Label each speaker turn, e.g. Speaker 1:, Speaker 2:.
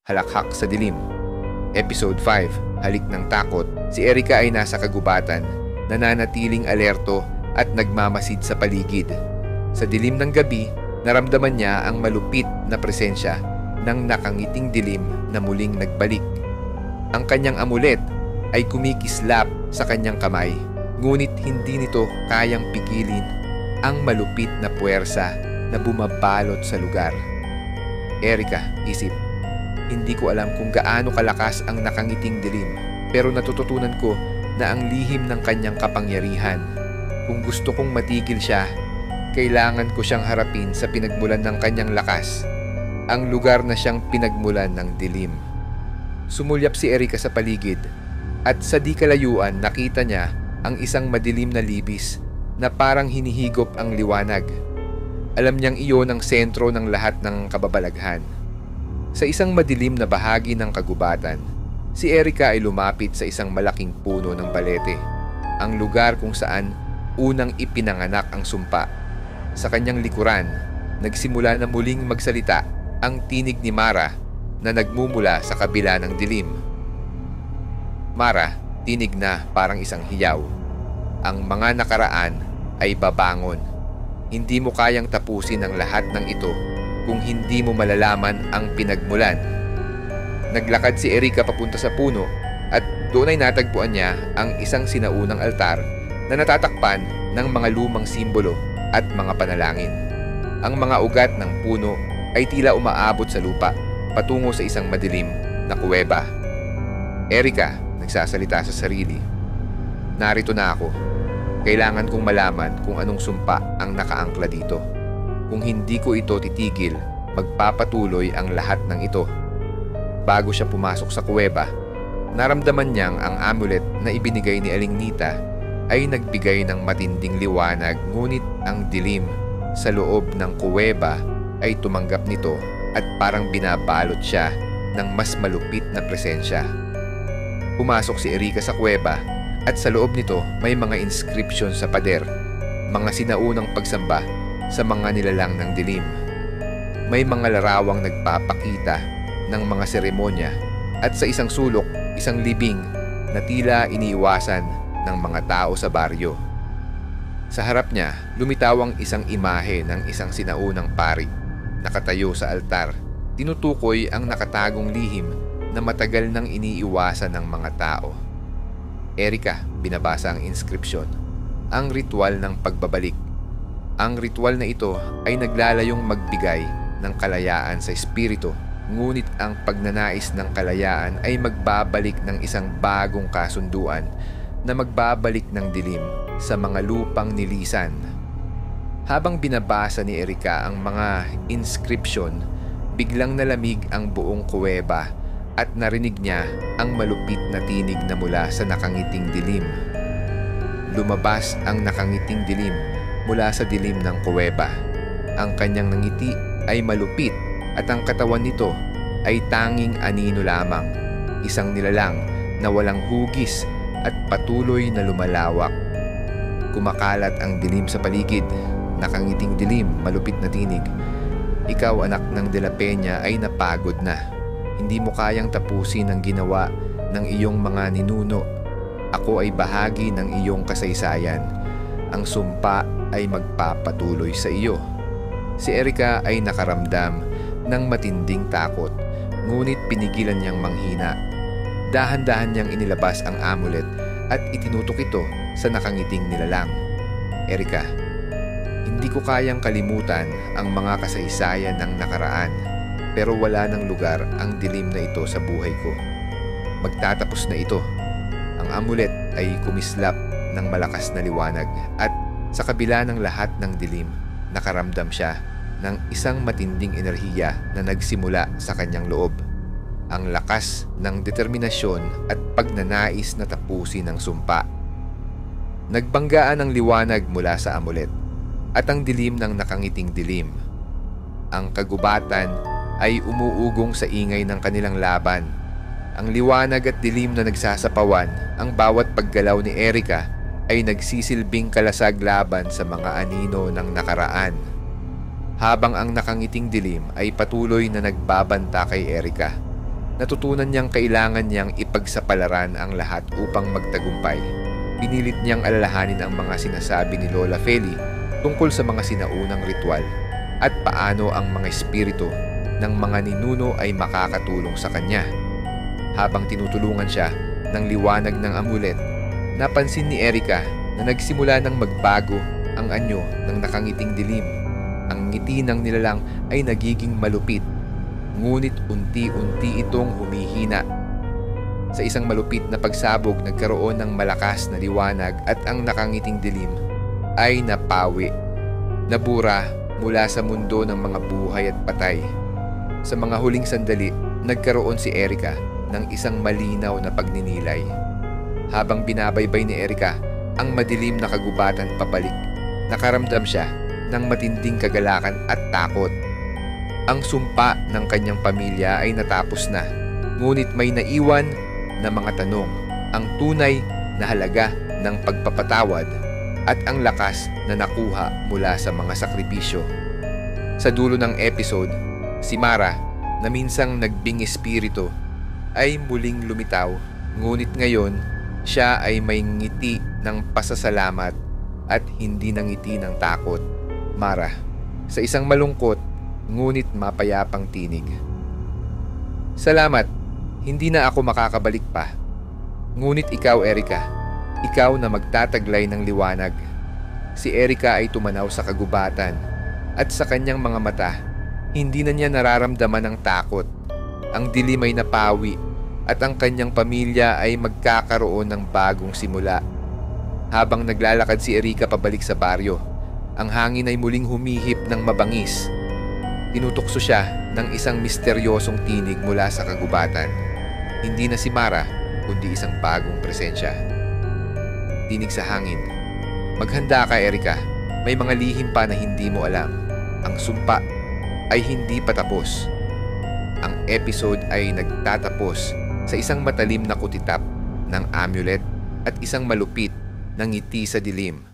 Speaker 1: Halakhak sa Dilim. Episode 5, Halik ng Takot. Si Erica ay nasa kagubatan, nananatiling alerto at nagmamasid sa paligid. Sa dilim ng gabi, naramdaman niya ang malupit na presensya ng nakangiting dilim na muling nagbalik. Ang kanyang amulet ay kumikislap sa kanyang kamay, ngunit hindi nito kayang pigilin ang malupit na puwersa na bumabalot sa lugar. Erica, isip, hindi ko alam kung gaano kalakas ang nakangiting dilim, pero natututunan ko na ang lihim ng kanyang kapangyarihan. Kung gusto kong matigil siya, kailangan ko siyang harapin sa pinagmulan ng kanyang lakas, ang lugar na siyang pinagmulan ng dilim. Sumulyap si Erica sa paligid at sa di kalayuan nakita niya ang isang madilim na libis na parang hinihigop ang liwanag. Alam niyang iyon ang sentro ng lahat ng kababalaghan. Sa isang madilim na bahagi ng kagubatan, si Erica ay lumapit sa isang malaking puno ng balete, ang lugar kung saan unang ipinanganak ang sumpa. Sa kanyang likuran, nagsimula na muling magsalita ang tinig ni Mara na nagmumula sa kabila ng dilim. Mara, tinig na parang isang hiyaw. Ang mga nakaraan ay babangon. Hindi mo kayang tapusin ang lahat ng ito kung hindi mo malalaman ang pinagmulan. Naglakad si Erica papunta sa puno at doon ay natagpuan niya ang isang sinaunang altar na natatakpan ng mga lumang simbolo at mga panalangin. Ang mga ugat ng puno ay tila umaabot sa lupa patungo sa isang madilim na kuweba. Erica, nagsasalita sa sarili. Narito na ako. Kailangan kong malaman kung anong sumpa ang nakaangkla dito. Kung hindi ko ito titigil, magpapatuloy ang lahat ng ito. Bago siya pumasok sa kuweba, naramdaman niyang ang amulet na ibinigay ni Aling Nita ay nagbigay ng matinding liwanag, ngunit ang dilim sa loob ng kuweba ay tumanggap nito at parang binabalot siya ng mas malupit na presensya. Pumasok si Erica sa kuweba at sa loob nito may mga inscription sa pader, mga sinaunang pagsamba sa mga nilalang ng dilim. May mga larawang nagpapakita ng mga seremonya at sa isang sulok, isang libing na tila iniiwasan ng mga tao sa baryo. Sa harap niya, lumitaw ang isang imahe ng isang sinaunang pari. Nakatayo sa altar, tinutukoy ang nakatagong lihim na matagal nang iniiwasan ng mga tao. Erica, binabasa ang inscription. Ang ritual ng pagbabalik. Ang ritual na ito ay naglalayong magbigay ng kalayaan sa espiritu, ngunit ang pagnanais ng kalayaan ay magbabalik ng isang bagong kasunduan na magbabalik ng dilim sa mga lupang nilisan. Habang binabasa ni Erica ang mga inscription, biglang nalamig ang buong kuweba at narinig niya ang malupit na tinig na mula sa nakangiting dilim. Lumabas ang nakangiting dilim mula sa dilim ng kuweba. Ang kanyang nangiti ay malupit at ang katawan nito ay tanging anino lamang, isang nilalang na walang hugis at patuloy na lumalawak. Kumakalat ang dilim sa paligid. Nakangiting dilim, malupit na tinig. Ikaw, anak ng De La Peña, ay napagod na. Hindi mo kayang tapusin ang ginawa ng iyong mga ninuno. Ako ay bahagi ng iyong kasaysayan. Ang sumpa ay magpapatuloy sa iyo. Si Erica ay nakaramdam ng matinding takot, ngunit pinigilan niyang manghina. Dahan-dahan niyang inilabas ang amulet at itinutok ito sa nakangiting nilalang. Erica, hindi ko kayang kalimutan ang mga kasaysayan ng nakaraan, pero wala ng lugar ang dilim na ito sa buhay ko. Magtatapos na ito. Ang amulet ay kumislap ng malakas na liwanag at sa kabila ng lahat ng dilim, nakaramdam siya ng isang matinding enerhiya na nagsimula sa kanyang loob. Ang lakas ng determinasyon at pagnanais na tapusin ang sumpa. Nagbanggaan ang liwanag mula sa amulet at ang dilim ng nakangiting dilim. Ang kagubatan ay umuugong sa ingay ng kanilang laban. Ang liwanag at dilim na nagsasapawan, ang bawat paggalaw ni Erica ay nagsisilbing kalasag laban sa mga anino ng nakaraan. Habang ang nakangiting dilim ay patuloy na nagbabanta kay Erica, Natutunan niyang kailangan niyang ipagsapalaran ang lahat upang magtagumpay. Pinilit niyang alalahanin ang mga sinasabi ni Lola Feli tungkol sa mga sinaunang ritual at paano ang mga espiritu ng mga ninuno ay makakatulong sa kanya. Habang tinutulungan siya ng liwanag ng amulet, napansin ni Erica na nagsimula ng magbago ang anyo ng nakangiting dilim. Ang ngiti ng nilalang ay nagiging malupit, ngunit unti-unti itong humihina. Sa isang malupit na pagsabog, nagkaroon ng malakas na liwanag at ang nakangiting dilim ay napawi, nabura mula sa mundo ng mga buhay at patay. Sa mga huling sandali, nagkaroon si Erica ng isang malinaw na pagninilay. Habang binabaybay ni Erica ang madilim na kagubatan pabalik, nakaramdam siya ng matinding kagalakan at takot. Ang sumpa ng kanyang pamilya ay natapos na, ngunit may naiwan na mga tanong, ang tunay na halaga ng pagpapatawad at ang lakas na nakuha mula sa mga sakripisyo. Sa dulo ng episode, si Mara, na minsang nagbing espiritu, ay muling lumitaw, ngunit ngayon siya ay may ngiti ng pasasalamat at hindi ng ngiti ng takot. Mara, sa isang malungkot ngunit mapayapang tinig. Salamat, hindi na ako makakabalik pa. Ngunit ikaw, Erica, ikaw na magtataglay ng liwanag. Si Erica ay tumanaw sa kagubatan at sa kanyang mga mata, hindi na niya nararamdaman ang takot. Ang dilim ay napawi at ang kanyang pamilya ay magkakaroon ng bagong simula. Habang naglalakad si Erica pabalik sa baryo, ang hangin ay muling humihip ng mabangis. Tinutukso siya ng isang misteryosong tinig mula sa kagubatan. Hindi na si Mara, kundi isang bagong presensya. Tinig sa hangin. Maghanda ka, Erica. May mga lihim pa na hindi mo alam. Ang sumpa ay hindi pa tapos. Ang episode ay nagtatapos sa isang matalim na kutitap ng amulet at isang malupit na ngiti sa dilim.